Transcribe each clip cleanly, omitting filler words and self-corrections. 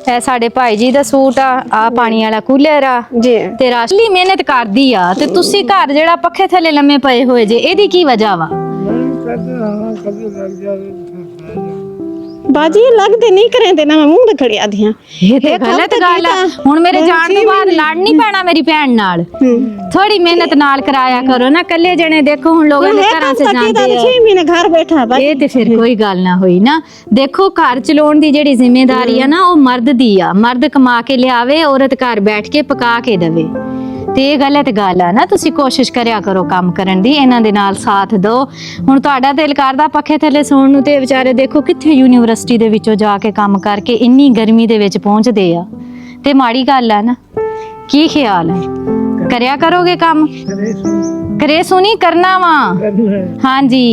ਇਹ ਸਾਡੇ ਭਾਈ ਜੀ ਦਾ ਸੂਟ ਆ ਪਾਣੀ ਵਾਲਾ ਕੂਲਰ ਆ ਜੀ ਤੇ ਰਾਸ਼ਲੀ ਮਿਹਨਤ ਕਰਦੀ ਆ ਤੇ ਤੁਸੀਂ ਘਰ ਜਿਹੜਾ ਪੱਖੇ ਥੱਲੇ ਲੰਮੇ ਪਏ ਹੋਏ ਜੇ ਇਹਦੀ ਕੀ ਵਜ੍ਹਾ ਵਾ? ਬਾਜੀ ਲੱਗਦੇ ਨਹੀਂ ਕਰੇ ਤੇ ਨਾ ਮੂੰਹ ਤੇ ਖੜਿਆ ਦੀਆਂ ਇਹ ਤੇ ਗਲਤ ਗੱਲ ਆ। ਹੁਣ ਮੇਰੇ ਜਾਣ ਤੋਂ ਬਾਅਦ ਲੜ ਨਹੀਂ ਪੈਣਾ ਮੇਰੀ ਭੈਣ ਨਾਲ। ਥੋੜੀ ਮਿਹਨਤ ਨਾਲ ਕਰਾਇਆ ਕਰੋ ਨਾ, ਕੱਲੇ ਜਣੇ ਦੇਖੋ ਹੁਣ ਲੋਕਾਂ ਦੇ ਘਰਾਂ 'ਚ ਜਾਂਦੇ ਆ 6 ਮਹੀਨੇ ਘਰ ਬੈਠਾ ਬਾਜੀ। ਇਹ ਤੇ ਫਿਰ ਕੋਈ ਗੱਲ ਨਾ ਹੋਈ ਨਾ। ਦੇਖੋ ਘਰ ਚਲਾਉਣ ਦੀ ਜਿਹੜੀ ਜ਼ਿੰਮੇਵਾਰੀ ਆ ਨਾ ਉਹ ਮਰਦ ਦੀ ਆ। ਮਰਦ ਕਮਾ ਕੇ ਲਿਆਵੇ, ਔਰਤ ਘਰ ਬੈਠ ਕੇ ਪਕਾ ਕੇ ਦੇਵੇ। ਤੇ ਇਹ ਗਲਤ ਗੱਲ ਆ ਨਾ। ਤੁਸੀਂ ਕੋਸ਼ਿਸ਼ ਕਰਿਆ ਕਰੋ ਕੰਮ ਕਰਨ ਦੀ, ਇਹਨਾਂ ਦੇ ਨਾਲ ਸਾਥ ਦਿਓ। ਹੁਣ ਤੁਹਾਡਾ ਦਿਲ ਕਰਦਾ ਪੱਖੇ ਥੱਲੇ ਸੌਣ ਨੂੰ ਤੇ ਵਿਚਾਰੇ ਦੇਖੋ ਕਿੱਥੇ ਯੂਨੀਵਰਸਿਟੀ ਦੇ ਵਿੱਚੋਂ ਜਾ ਕੇ ਕੰਮ ਕਰਕੇ ਇੰਨੀ ਗਰਮੀ ਦੇ ਵਿੱਚ ਪਹੁੰਚਦੇ ਆ। ਤੇ ਮਾੜੀ ਗੱਲ ਆ ਨਾ। ਕੀ ਖਿਆਲ ਹੈ, ਕਰਿਆ ਕਰੋਗੇ ਕੰਮ? ਕਰੇ ਸੁਣੀ ਕਰਨਾ ਵਾ। ਹਾਂਜੀ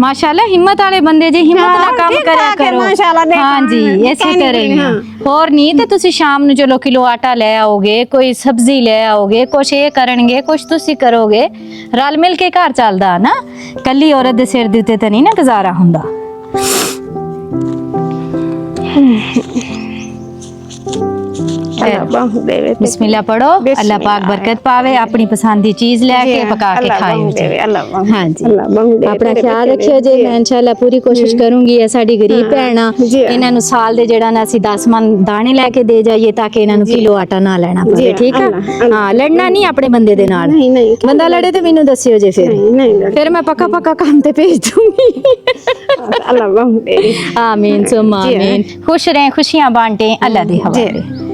माशाल्लाह हिम्मत वाले बंदे जे हिम्मत ना काम करा करो। हाँ जी ऐसे करेंगे। और नहीं तो तुसी शाम ਨੂੰ ਚਲੋ ਕਿਲੋ ਆਟਾ ਲੈ ਆਓਗੇ, ਕੋਈ ਸਬਜ਼ੀ ਲੈ ਆਓਗੇ, ਕੁਛ ਇਹ ਕਰਨਗੇ, ਕੁਛ ਤੁਸੀਂ ਕਰੋਗੇ। ਰਲ ਮਿਲ ਕੇ ਘਰ ਚੱਲਦਾ ਨਾ। ਕੱਲੀ ਔਰਤ ਦੇ ਸਿਰ ਦੇ ਉੱਤੇ ਤਾਂ ਨਹੀਂ ਨਾ ਗੁਜ਼ਾਰਾ ਹੁੰਦਾ। बिस्मिल्लाह पढ़ो, अल्लाह पाक बरकत पावे, अपनी पसंद की चीज लेके पका के खाओ। हाँ जी अपना ख्याल रखियो जी। मैं इंशाल्लाह पूरी कोशिश करूंगी। ये साडी गरीब भैन आ, इन्हां नु साल दे जेड़ा ना ਅਸੀਂ 10 मन दाने लेके दे जाइए ताकि इन्हां नु किलो आटा ना लेना पवे। ठीक है? हां लड़ना नहीं अपने बंदे दे नाल। बंदा लड़े ते मैनू दसियो जे फिर मैं पक्का पक्का काम ते भेज दूंगी। आमीन सुम्मा आमीन। खुश रहें, खुशियां बांटें, अल्लाह दे हवाले।